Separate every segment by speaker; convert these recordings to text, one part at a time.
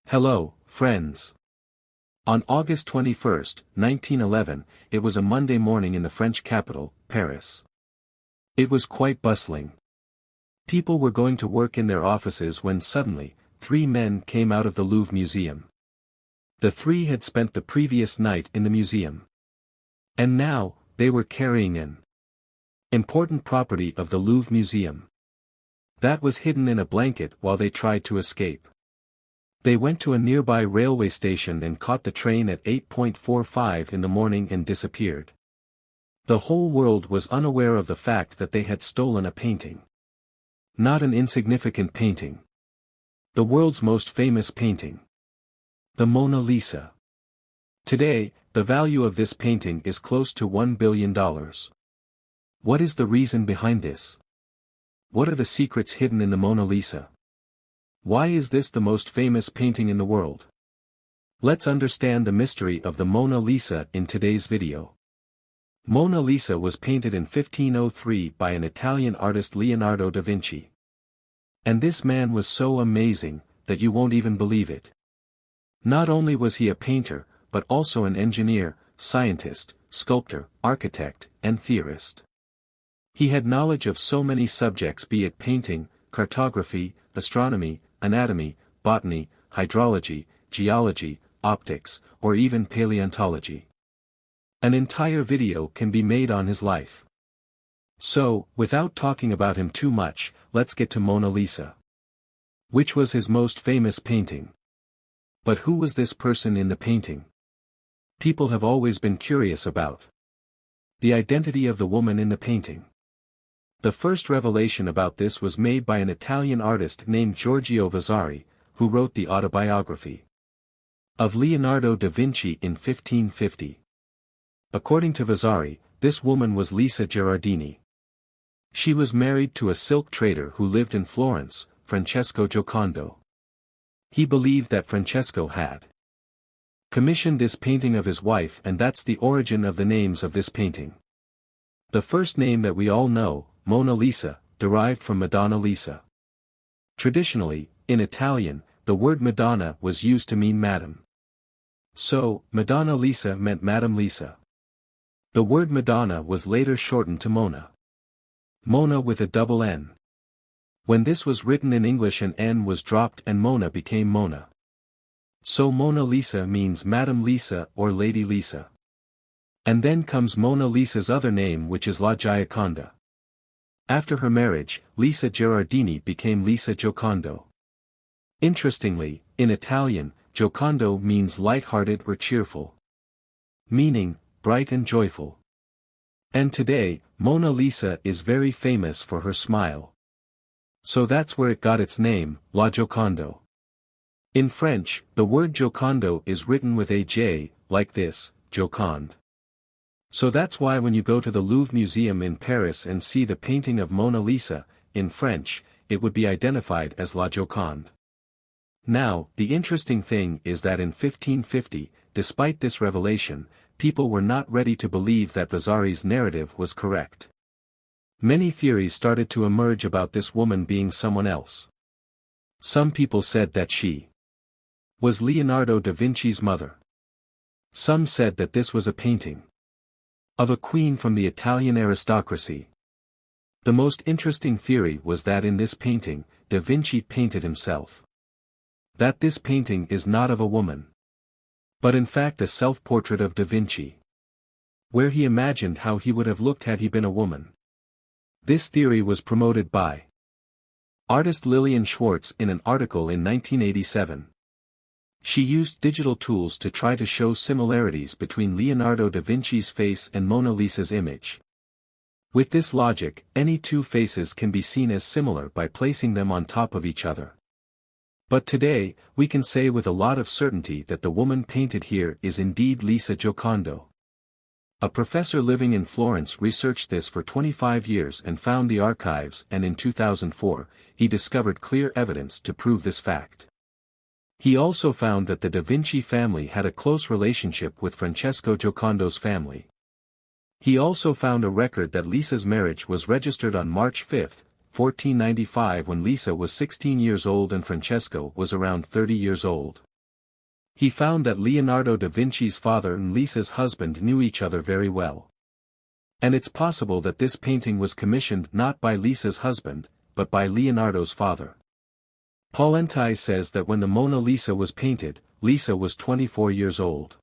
Speaker 1: Hello, friends. On August 21, 1911, it was a Monday morning in the French capital, Paris. It was quite bustling. People were going to work in their offices when suddenly, three men came out of the Louvre Museum. The three had spent the previous night in the museum. And now, they were carrying an important property of the Louvre Museum that was hidden in a blanket while they tried to escape. They went to a nearby railway station and caught the train at 8:45 in the morning and disappeared. The whole world was unaware of the fact that they had stolen a painting. Not an insignificant painting. The world's most famous painting. The Mona Lisa. Today, the value of this painting is close to $1 billion. What is the reason behind this? What are the secrets hidden in the Mona Lisa? Why is this the most famous painting in the world? Let's understand the mystery of the Mona Lisa in today's video. Mona Lisa was painted in 1503 by an Italian artist Leonardo da Vinci. And this man was so amazing, that you won't even believe it. Not only was he a painter, but also an engineer, scientist, sculptor, architect, and theorist. He had knowledge of so many subjects, be it painting, cartography, astronomy, anatomy, botany, hydrology, geology, optics, or even paleontology. An entire video can be made on his life. So, without talking about him too much, let's get to Mona Lisa. Which was his most famous painting? But who was this person in the painting? People have always been curious about the identity of the woman in the painting. The first revelation about this was made by an Italian artist named Giorgio Vasari, who wrote the autobiography of Leonardo da Vinci in 1550. According to Vasari, this woman was Lisa Gherardini. She was married to a silk trader who lived in Florence, Francesco Giocondo. He believed that Francesco had commissioned this painting of his wife, and that's the origin of the names of this painting. The first name that we all know, Mona Lisa, derived from Madonna Lisa. Traditionally, in Italian, the word Madonna was used to mean Madam. So, Madonna Lisa meant Madam Lisa. The word Madonna was later shortened to Mona. Mona with a double N. When this was written in English, an N was dropped and Mona became Mona. So Mona Lisa means Madam Lisa or Lady Lisa. And then comes Mona Lisa's other name, which is La Gioconda. After her marriage, Lisa Gherardini became Lisa Giocondo. Interestingly, in Italian, Giocondo means light-hearted or cheerful, meaning bright and joyful. And today, Mona Lisa is very famous for her smile. So that's where it got its name, La Giocondo. In French, the word Giocondo is written with a J, like this, Joconde. So that's why when you go to the Louvre Museum in Paris and see the painting of Mona Lisa, in French, it would be identified as La Joconde. Now, the interesting thing is that in 1550, despite this revelation, people were not ready to believe that Vasari's narrative was correct. Many theories started to emerge about this woman being someone else. Some people said that she was Leonardo da Vinci's mother. Some said that this was a painting of a queen from the Italian aristocracy. The most interesting theory was that in this painting, Da Vinci painted himself. That this painting is not of a woman, but in fact a self-portrait of Da Vinci, where he imagined how he would have looked had he been a woman. This theory was promoted by artist Lillian Schwartz in an article in 1987. She used digital tools to try to show similarities between Leonardo da Vinci's face and Mona Lisa's image. With this logic, any two faces can be seen as similar by placing them on top of each other. But today, we can say with a lot of certainty that the woman painted here is indeed Lisa Giocondo. A professor living in Florence researched this for 25 years and found the archives, and in 2004, he discovered clear evidence to prove this fact. He also found that the Da Vinci family had a close relationship with Francesco Giocondo's family. He also found a record that Lisa's marriage was registered on March 5, 1495, when Lisa was 16 years old and Francesco was around 30 years old. He found that Leonardo da Vinci's father and Lisa's husband knew each other very well. And it's possible that this painting was commissioned not by Lisa's husband, but by Leonardo's father. Paulenti says that when the Mona Lisa was painted, Lisa was 24 years old.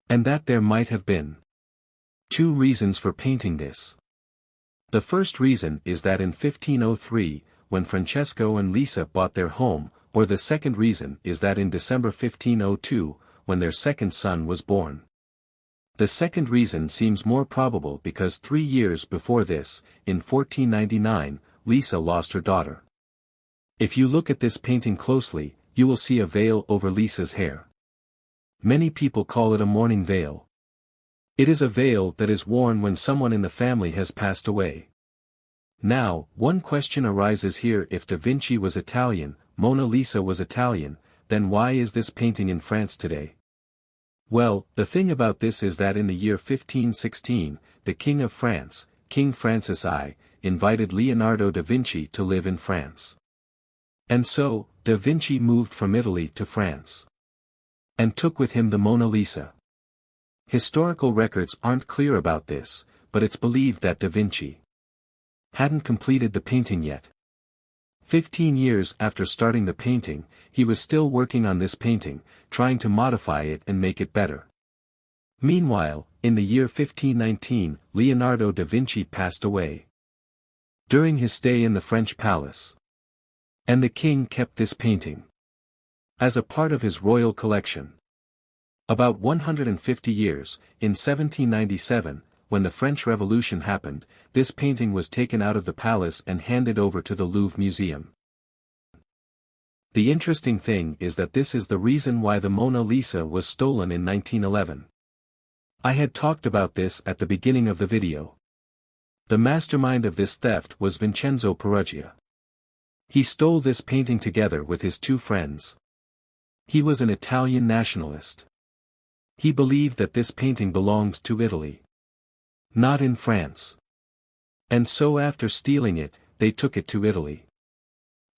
Speaker 1: And that there might have been two reasons for painting this. The first reason is that in 1503, when Francesco and Lisa bought their home, or the second reason is that in December 1502, when their second son was born. The second reason seems more probable because 3 years before this, in 1499, Lisa lost her daughter. If you look at this painting closely, you will see a veil over Lisa's hair. Many people call it a mourning veil. It is a veil that is worn when someone in the family has passed away. Now, one question arises here: if Da Vinci was Italian, Mona Lisa was Italian, then why is this painting in France today? Well, the thing about this is that in the year 1516, the King of France, King Francis I, invited Leonardo da Vinci to live in France. And so, da Vinci moved from Italy to France. And took with him the Mona Lisa. Historical records aren't clear about this, but it's believed that da Vinci hadn't completed the painting yet. 15 years after starting the painting, he was still working on this painting, trying to modify it and make it better. Meanwhile, in the year 1519, Leonardo da Vinci passed away during his stay in the French palace. And the king kept this painting as a part of his royal collection. About 150 years, in 1797, when the French Revolution happened, this painting was taken out of the palace and handed over to the Louvre Museum. The interesting thing is that this is the reason why the Mona Lisa was stolen in 1911. I had talked about this at the beginning of the video. The mastermind of this theft was Vincenzo Peruggia. He stole this painting together with his two friends. He was an Italian nationalist. He believed that this painting belonged to Italy, not in France. And so after stealing it, they took it to Italy.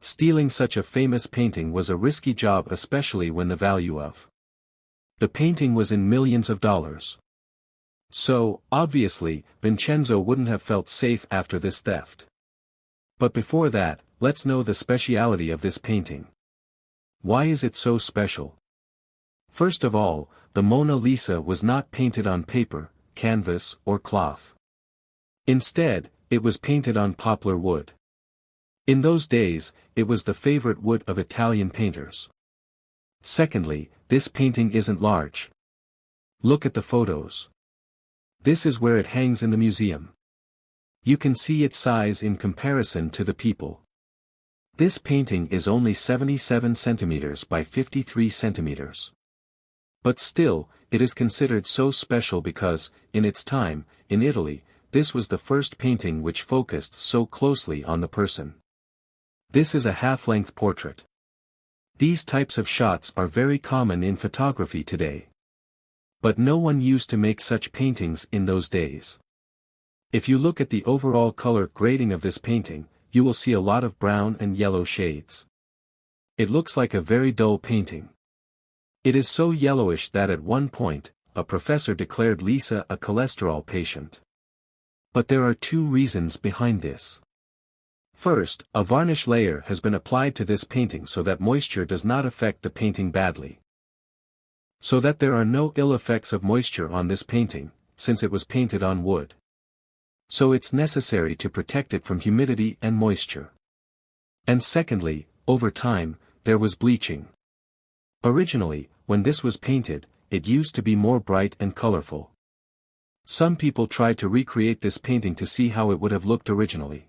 Speaker 1: Stealing such a famous painting was a risky job, especially when the value of the painting was in millions of dollars. So, obviously, Vincenzo wouldn't have felt safe after this theft. But before that, let's know the speciality of this painting. Why is it so special? First of all, the Mona Lisa was not painted on paper, canvas, or cloth. Instead, it was painted on poplar wood. In those days, it was the favorite wood of Italian painters. Secondly, this painting isn't large. Look at the photos. This is where it hangs in the museum. You can see its size in comparison to the people. This painting is only 77 centimeters by 53 centimeters. But still, it is considered so special because, in its time, in Italy, this was the first painting which focused so closely on the person. This is a half-length portrait. These types of shots are very common in photography today. But no one used to make such paintings in those days. If you look at the overall color grading of this painting, you will see a lot of brown and yellow shades. It looks like a very dull painting. It is so yellowish that at one point, a professor declared Lisa a cholesterol patient. But there are two reasons behind this. First, a varnish layer has been applied to this painting so that moisture does not affect the painting badly. So that there are no ill effects of moisture on this painting, since it was painted on wood. So it's necessary to protect it from humidity and moisture. And secondly, over time, there was bleaching. Originally, when this was painted, it used to be more bright and colorful. Some people tried to recreate this painting to see how it would have looked originally.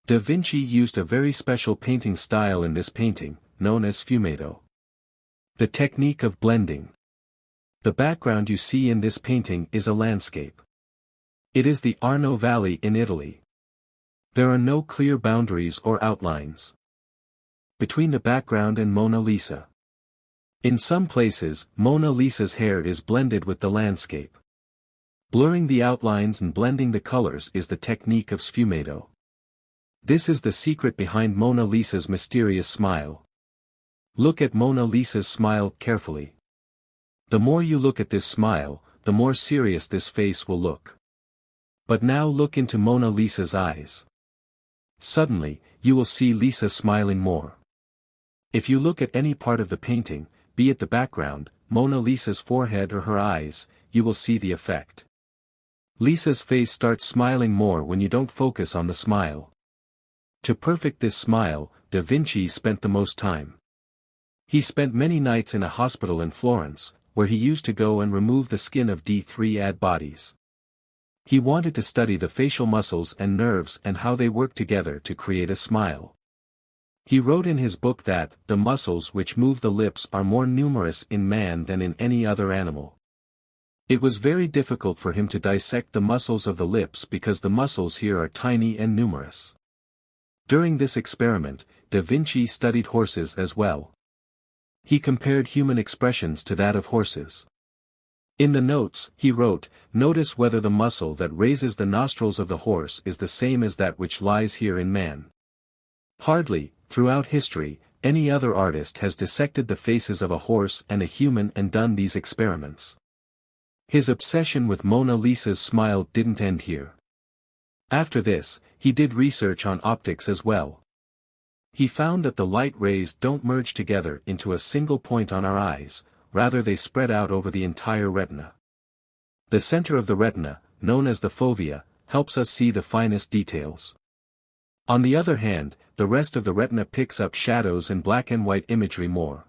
Speaker 1: Da Vinci used a very special painting style in this painting, known as sfumato. The technique of blending. The background you see in this painting is a landscape. It is the Arno Valley in Italy. There are no clear boundaries or outlines between the background and Mona Lisa. In some places, Mona Lisa's hair is blended with the landscape. Blurring the outlines and blending the colors is the technique of sfumato. This is the secret behind Mona Lisa's mysterious smile. Look at Mona Lisa's smile carefully. The more you look at this smile, the more serious this face will look. But now look into Mona Lisa's eyes. Suddenly, you will see Lisa smiling more. If you look at any part of the painting, be it the background, Mona Lisa's forehead or her eyes, you will see the effect. Lisa's face starts smiling more when you don't focus on the smile. To perfect this smile, Da Vinci spent the most time. He spent many nights in a hospital in Florence, where he used to go and remove the skin of D3 bodies. He wanted to study the facial muscles and nerves and how they work together to create a smile. He wrote in his book that, the muscles which move the lips are more numerous in man than in any other animal. It was very difficult for him to dissect the muscles of the lips because the muscles here are tiny and numerous. During this experiment, Da Vinci studied horses as well. He compared human expressions to that of horses. In the notes, he wrote, "Notice whether the muscle that raises the nostrils of the horse is the same as that which lies here in man." Hardly, throughout history, any other artist has dissected the faces of a horse and a human and done these experiments. His obsession with Mona Lisa's smile didn't end here. After this, he did research on optics as well. He found that the light rays don't merge together into a single point on our eyes, rather they spread out over the entire retina. The center of the retina, known as the fovea, helps us see the finest details. On the other hand, the rest of the retina picks up shadows and black and white imagery more.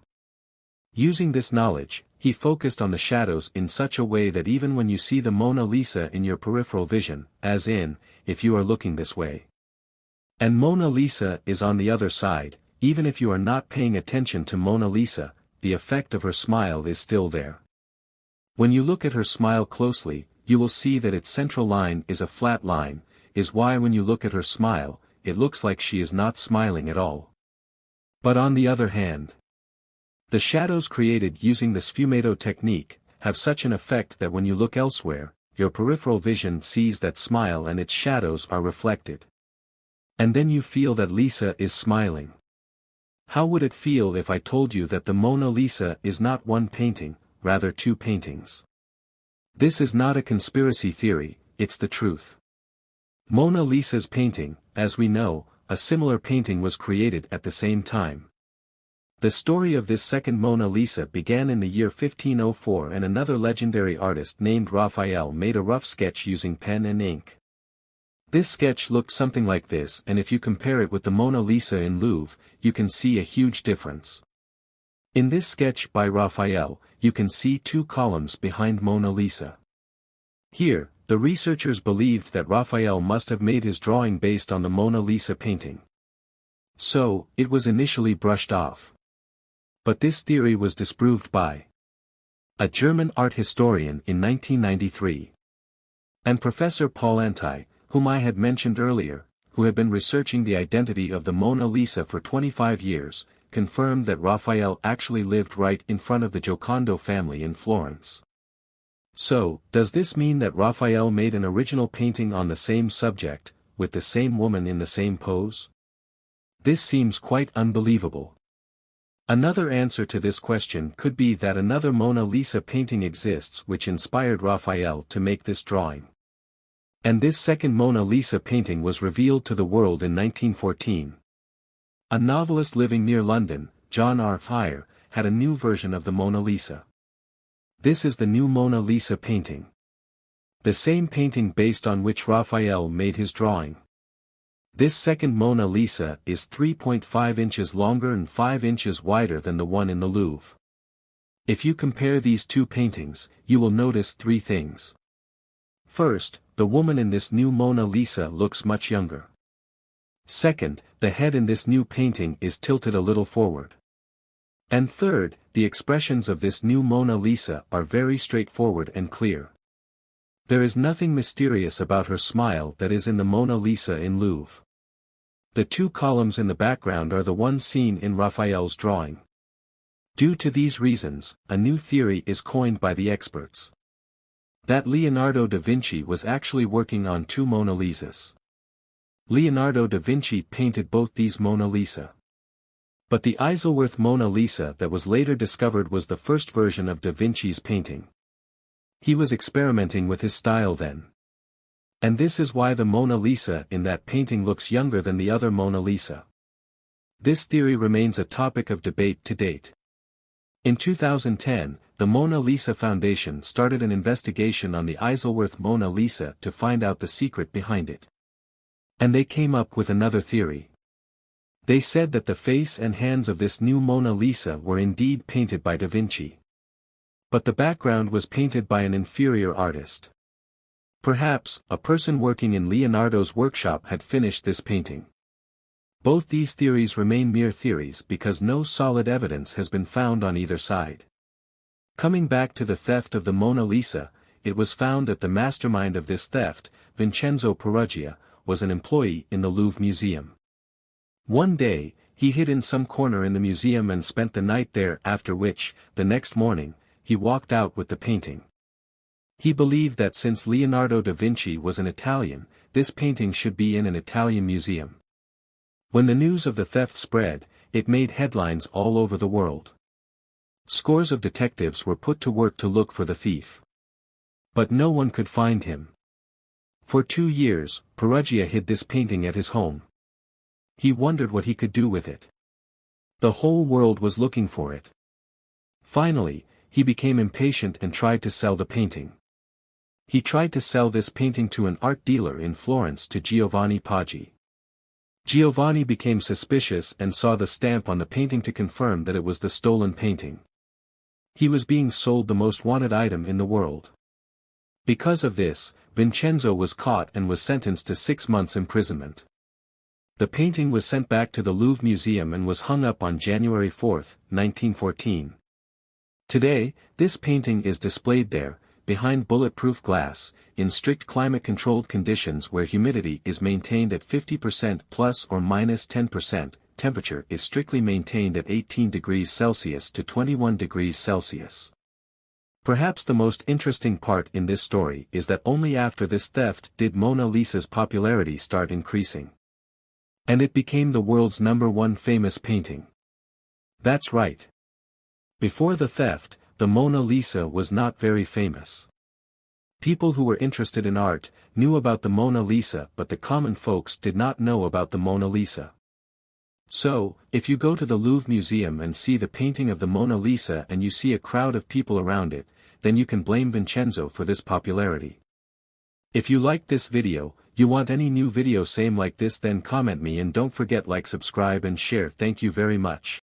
Speaker 1: Using this knowledge, he focused on the shadows in such a way that even when you see the Mona Lisa in your peripheral vision, as in, if you are looking this way, and Mona Lisa is on the other side, even if you are not paying attention to Mona Lisa, the effect of her smile is still there. When you look at her smile closely, you will see that its central line is a flat line, is why when you look at her smile, it looks like she is not smiling at all. But on the other hand, the shadows created using the sfumato technique have such an effect that when you look elsewhere, your peripheral vision sees that smile and its shadows are reflected. And then you feel that Lisa is smiling. How would it feel if I told you that the Mona Lisa is not one painting, rather two paintings? This is not a conspiracy theory, it's the truth. Mona Lisa's painting, as we know, a similar painting was created at the same time. The story of this second Mona Lisa began in the year 1504 and another legendary artist named Raphael made a rough sketch using pen and ink. This sketch looked something like this, and if you compare it with the Mona Lisa in Louvre, you can see a huge difference. In this sketch by Raphael, you can see two columns behind Mona Lisa. Here, the researchers believed that Raphael must have made his drawing based on the Mona Lisa painting. So, it was initially brushed off. But this theory was disproved by a German art historian in 1993. And Professor Paul Anti, whom I had mentioned earlier, who had been researching the identity of the Mona Lisa for 25 years, confirmed that Raphael actually lived right in front of the Giocondo family in Florence. So, does this mean that Raphael made an original painting on the same subject, with the same woman in the same pose? This seems quite unbelievable. Another answer to this question could be that another Mona Lisa painting exists which inspired Raphael to make this drawing. And this second Mona Lisa painting was revealed to the world in 1914. A novelist living near London, John R. Heyer, had a new version of the Mona Lisa. This is the new Mona Lisa painting. The same painting based on which Raphael made his drawing. This second Mona Lisa is 3.5 inches longer and 5 inches wider than the one in the Louvre. If you compare these two paintings, you will notice three things. First, the woman in this new Mona Lisa looks much younger. Second, the head in this new painting is tilted a little forward. And third, the expressions of this new Mona Lisa are very straightforward and clear. There is nothing mysterious about her smile that is in the Mona Lisa in Louvre. The two columns in the background are the ones seen in Raphael's drawing. Due to these reasons, a new theory is coined by the experts. That Leonardo da Vinci was actually working on two Mona Lisas. Leonardo da Vinci painted both these Mona Lisa. But the Isleworth Mona Lisa that was later discovered was the first version of Da Vinci's painting. He was experimenting with his style then. And this is why the Mona Lisa in that painting looks younger than the other Mona Lisa. This theory remains a topic of debate to date. In 2010, the Mona Lisa Foundation started an investigation on the Isleworth Mona Lisa to find out the secret behind it. And they came up with another theory. They said that the face and hands of this new Mona Lisa were indeed painted by Da Vinci. But the background was painted by an inferior artist. Perhaps, a person working in Leonardo's workshop had finished this painting. Both these theories remain mere theories because no solid evidence has been found on either side. Coming back to the theft of the Mona Lisa, it was found that the mastermind of this theft, Vincenzo Peruggia, was an employee in the Louvre Museum. One day, he hid in some corner in the museum and spent the night there, after which, the next morning, he walked out with the painting. He believed that since Leonardo da Vinci was an Italian, this painting should be in an Italian museum. When the news of the theft spread, it made headlines all over the world. Scores of detectives were put to work to look for the thief. But no one could find him. For 2 years, Peruggia hid this painting at his home. He wondered what he could do with it. The whole world was looking for it. Finally, he became impatient and tried to sell the painting. He tried to sell this painting to an art dealer in Florence to Giovanni Paggi. Giovanni became suspicious and saw the stamp on the painting to confirm that it was the stolen painting. He was being sold the most wanted item in the world. Because of this, Vincenzo was caught and was sentenced to 6 months imprisonment. The painting was sent back to the Louvre Museum and was hung up on January 4, 1914. Today, this painting is displayed there, behind bulletproof glass, in strict climate-controlled conditions where humidity is maintained at 50% plus or minus 10%, temperature is strictly maintained at 18 degrees Celsius to 21 degrees Celsius. Perhaps the most interesting part in this story is that only after this theft did Mona Lisa's popularity start increasing. And it became the world's #1 famous painting. That's right. Before the theft, the Mona Lisa was not very famous. People who were interested in art knew about the Mona Lisa, but the common folks did not know about the Mona Lisa. So, if you go to the Louvre Museum and see the painting of the Mona Lisa and you see a crowd of people around it, then you can blame Vincenzo for this popularity. If you liked this video, you want any new video same like this, then comment me and don't forget like, subscribe and share. Thank you very much.